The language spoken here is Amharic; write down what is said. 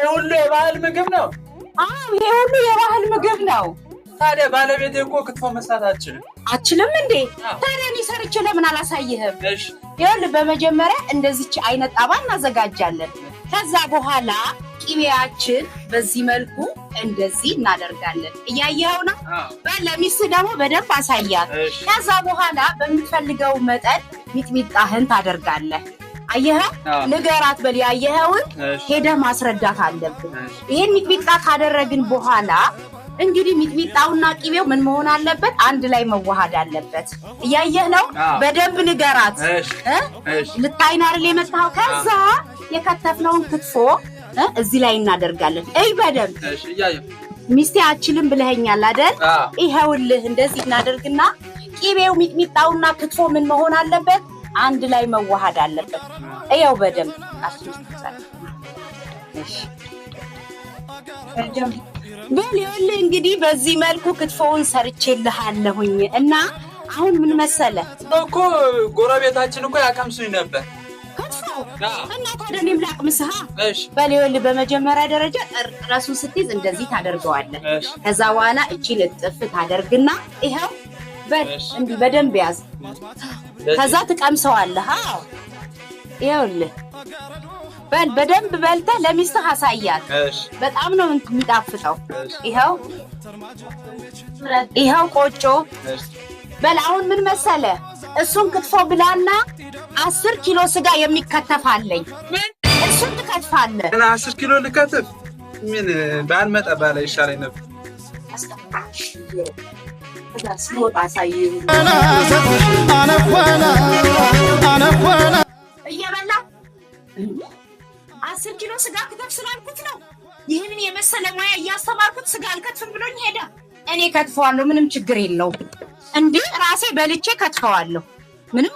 ሁሉ የባህል ምግብ ነው? አዎ ይሄ ሁሉ የባህል ምግብ ነው። ታዲያ ባለቤቴ እኮ ክትፎ መስራት አችልም እንዴ? ታዲያ እኔ ሰርቼ ለምን አላሳይህም? እሺ ይኸውልህ በመጀመሪያ እንደዚች አይነት ጣባ እናዘጋጃለን። ከዛ በኋላ ቅቤያችን በዚህ መልኩ እንደዚህ እናደርጋለን። እያየኸው ነው? ለሚስት ደግሞ በደንብ አሳያት። ከዛ በኋላ በምትፈልገው መጠን ሚጥሚጣህን ታደርጋለህ። አየህ ንገራት በል ያየኸውን ሄደህ ማስረዳት አለብን። ይሄን ሚጥሚጣ ካደረግን በኋላ እንግዲህ ሚጥሚጣውና ቅቤው ምን መሆን አለበት? አንድ ላይ መዋሃድ አለበት። እያየህ ነው? በደንብ ንገራት። ልታይን አይደል የመጣኸው? ከዛ የከተፍነውን ክትፎ እዚህ ላይ እናደርጋለን። እይ በደንብ ሚስቴ አችልም ብለኸኛል አይደል? ይኸውልህ እንደዚህ እናደርግና ቅቤው ሚጥሚጣውና ክትፎ ምን መሆን አለበት? አንድ ላይ መዋሃድ አለበት። እያው በደንብ በልዩልህ እንግዲህ በዚህ መልኩ ክትፎውን ሰርቼልሃለሁኝ። እና አሁን ምን መሰለህ እኮ ጎረቤታችን እኮ ያቀምሱኝ ነበር ክትፎ እና ታዲያ እኔም ላቅምስሃ። በልዩልህ በመጀመሪያ ደረጃ ራሱን ስትይዝ እንደዚህ ታደርገዋለህ። ከዛ በኋላ እቺን እጥፍ ታደርግና ይኸው እንዲህ በደንብ ያዝ። ከዛ ትቀምሰዋለህ። አዎ ይኸውልህ በደንብ በልተህ ለሚስትህ አሳያት። በጣም ነው የሚጣፍጠው። ይኸው ቆጮ በል። አሁን ምን መሰለህ እሱን ክትፎ ብላና 10 ኪሎ ስጋ የሚከተፋለኝ እሱን ትከትፋለህ። እና 10 ኪሎ ልከትፍ ምን ባልመጣ ባለ ይሻለኝ ነበር። እየበላ 10 ኪሎ ስጋ ክትፍ ስላልኩት ነው ይህንን የመሰለ ሙያ እያስተማርኩት ስጋ አልከትፍም ብሎኝ ሄደ። እኔ ከትፈዋለሁ፣ ምንም ችግር የለውም። እንዴ ራሴ በልቼ ከትፈዋለሁ ምንም